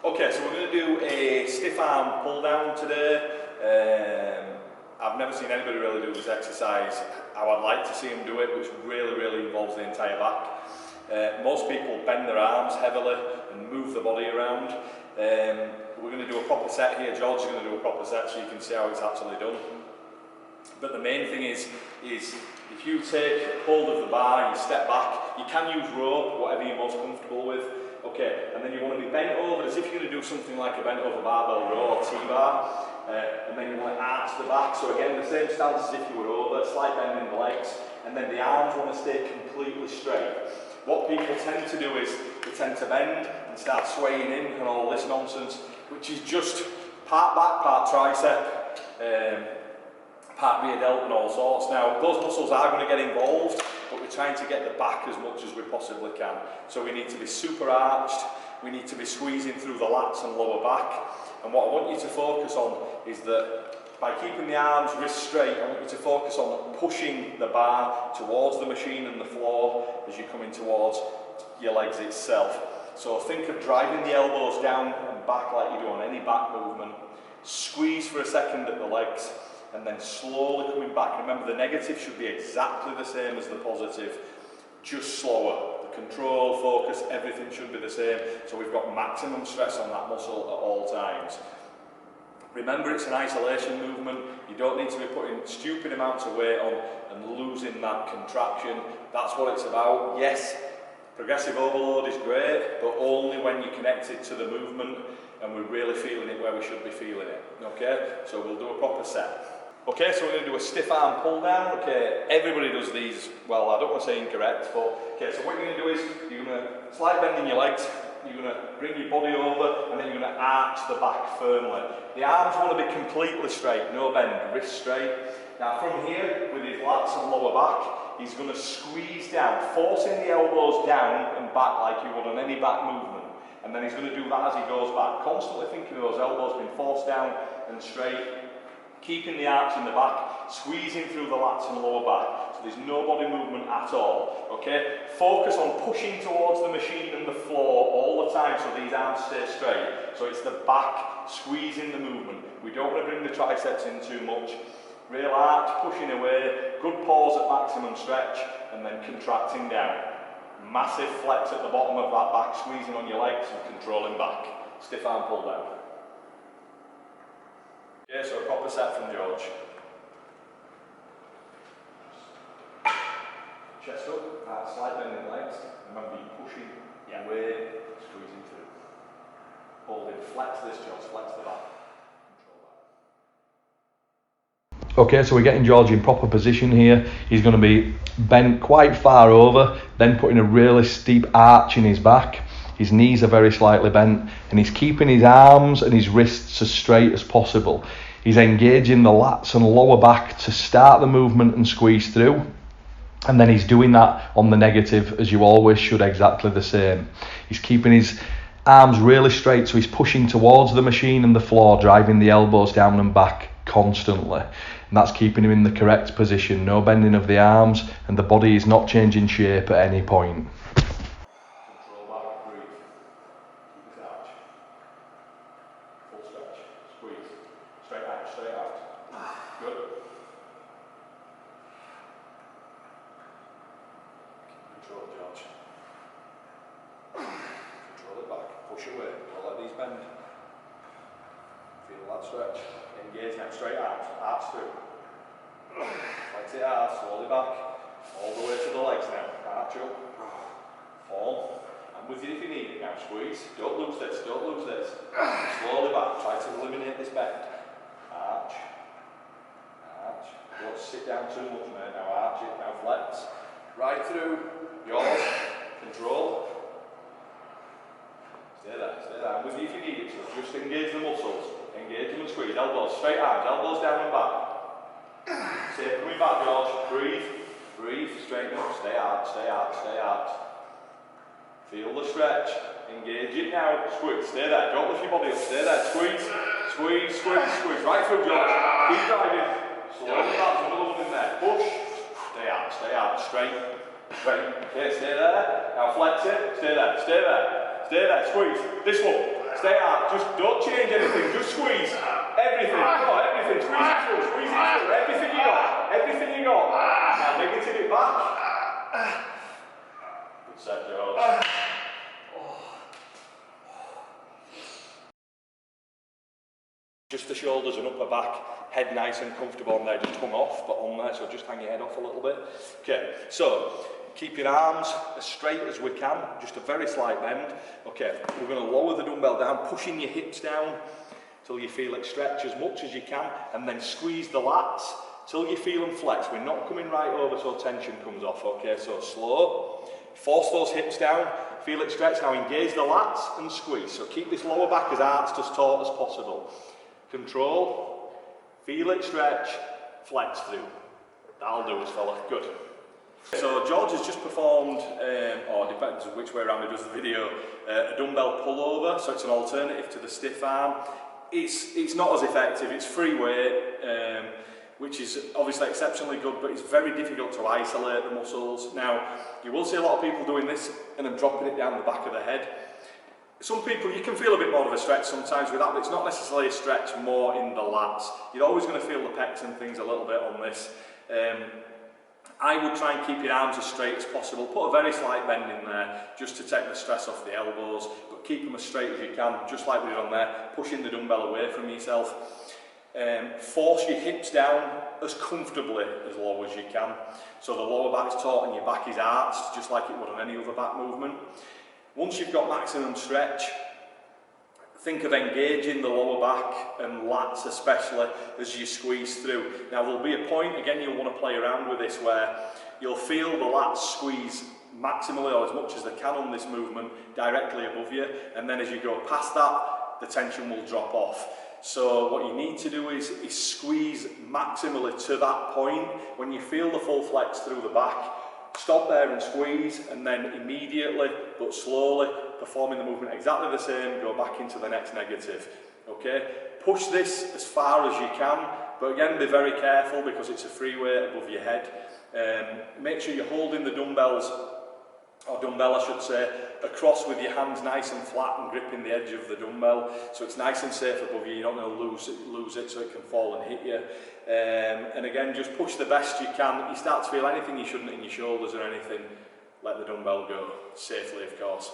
Okay, so we're going to do a stiff arm pull down today. I've never seen anybody really do this exercise. I would like to see them do it, which really involves the entire back. Most people bend their arms heavily and move the body around. We're going to do a proper set here. George is going to do a proper set so you can see how it's actually done. But the main thing is if you take hold of the bar, you step back, you can use rope, whatever you're most comfortable with. Okay, and then you want to be bent over as if you're going to do something like a bent over barbell row or T-bar, and then you want to arch the back. So again, the same stance as if you were over, slight bend in the legs, and then the arms want to stay completely straight. What people tend to do is they tend to bend and start swaying in and all this nonsense, which is just part back, part tricep, part rear delt and all sorts. Now, those muscles are going to get involved, but we're trying to get the back as much as we possibly can. So we need to be super arched, we need to be squeezing through the lats and lower back. And what I want you to focus on is that by keeping the arms wrist straight, I want you to focus on pushing the bar towards the machine and the floor as you're coming towards your legs itself. So think of driving the elbows down and back like you do on any back movement. Squeeze for a second at the legs, and then slowly coming back. Remember, the negative should be exactly the same as the positive, just slower. The control, focus, everything should be the same, so we've got maximum stress on that muscle at all times. Remember, it's an isolation movement. You don't need to be putting stupid amounts of weight on and losing that contraction. That's what it's about. Yes, progressive overload is great, but only when you're connected to the movement and we're really feeling it where we should be feeling it. Okay, so we'll do a proper set. Okay, so we're going to do a stiff arm pull down. Okay, everybody does these, well, I don't want to say incorrect, but okay, so what you're going to do is you're going to slight bend in your legs, you're going to bring your body over, and then you're going to arch the back firmly. The arms want to be completely straight, no bend, wrist straight. Now from here, with his lats and lower back, he's going to squeeze down, forcing the elbows down and back like you would on any back movement. And then he's going to do that as he goes back, constantly thinking of those elbows being forced down and straight. Keeping the arch in the back, squeezing through the lats and lower back, so there's no body movement at all, okay? Focus on pushing towards the machine and the floor all the time so these arms stay straight. So it's the back squeezing the movement. We don't want to bring the triceps in too much. Real arch, pushing away, good pause at maximum stretch, and then contracting down. Massive flex at the bottom of that back, squeezing on your legs and controlling back. Stiff arm pull down. Okay, so a proper set from George. Chest up, slight bend in the legs. Remember, you're pushing away, squeezing through. Holding, flex this, George, flex the back. Okay, so we're getting George in proper position here. He's going to be bent quite far over, then putting a really steep arch in his back. His knees are very slightly bent, and he's keeping his arms and his wrists as straight as possible. He's engaging the lats and lower back to start the movement and squeeze through. And then he's doing that on the negative, as you always should, exactly the same. He's keeping his arms really straight, so he's pushing towards the machine and the floor, driving the elbows down and back constantly. And that's keeping him in the correct position, no bending of the arms, and the body is not changing shape at any point. Control back, breathe. Keep his arch. Full stretch. Squeeze. Straight out, straight out. Good. Control, George. Control it back. Push away. Don't let these bend. Feel that stretch. Engage now, straight out. Arch through. Flex it out, slowly back. All the way to the legs now. Arch up. Form. I'm with you if you need it now. Squeeze. Don't lose this, don't lose this. Slowly back. Try to eliminate this bend. Arch. Arch. Don't sit down too much, mate. Now arch it. Now flex. Right through. Yours. Control. Stay there, stay there. I'm with you if you need it. So just engage the muscles. Engage them and squeeze. Elbows straight arms. Elbows down and back. Stay coming back, George. Breathe. Breathe. Straighten up. Stay arch. Stay arch. Stay arch. Feel the stretch. Engage it now. Squeeze. Stay there. Don't lift your body up. Stay there. Squeeze. Squeeze. Squeeze. Squeeze. Right through, George. Keep driving. Slowly back. There's another one in there. Push. Stay arch. Stay arch. Straight. Straight. Okay, stay there. Now flex it. Stay there. Stay there. Stay there. Squeeze. This one. Stay hard. Just don't change anything. Just squeeze. Everything. Oh, everything. Squeeze it through. Squeeze it through. Everything you got. Everything you got. Now negative it back. Good set, George. Just the shoulders and upper back, head nice and comfortable on there, just hung off, but on there, so just hang your head off a little bit. Okay, so keep your arms as straight as we can, just a very slight bend. Okay, we're going to lower the dumbbell down, pushing your hips down till you feel it stretch as much as you can, and then squeeze the lats till you feel them flex. We're not coming right over so tension comes off, okay, so slow. Force those hips down, feel it stretch. Now engage the lats and squeeze. So keep this lower back as arched as taut as possible. Control, feel it stretch, flex through. That'll do us, fella. Good. So George has just performed, or depends on which way around he does the video, a dumbbell pullover. So it's an alternative to the stiff arm. It's not as effective. It's free weight, which is obviously exceptionally good, but it's very difficult to isolate the muscles. Now, you will see a lot of people doing this and then dropping it down the back of the head. Some people, you can feel a bit more of a stretch sometimes with that, but it's not necessarily a stretch, more in the lats. You're always going to feel the pecs and things a little bit on this. I would try and keep your arms as straight as possible. Put a very slight bend in there, just to take the stress off the elbows, but keep them as straight as you can, just like we did on there, pushing the dumbbell away from yourself. Force your hips down as comfortably as low as you can. So the lower back is taut and your back is arched, just like it would on any other back movement. Once you've got maximum stretch, think of engaging the lower back and lats especially as you squeeze through. Now there'll be a point, again you'll want to play around with this, where you'll feel the lats squeeze maximally or as much as they can on this movement directly above you, and then as you go past that, the tension will drop off. So what you need to do is squeeze maximally to that point. When you feel the full flex through the back, stop there and squeeze, and then immediately but slowly, performing the movement exactly the same, go back into the next negative. Okay, push this as far as you can, but again be very careful because it's a free weight above your head. Make sure you're holding the dumbbells, or dumbbell I should say, across with your hands nice and flat and gripping the edge of the dumbbell, so it's nice and safe above you. You don't want to lose it so it can fall and hit you. And again, just push the best you can. You start to feel anything you shouldn't in your shoulders or anything, let the dumbbell go, safely of course.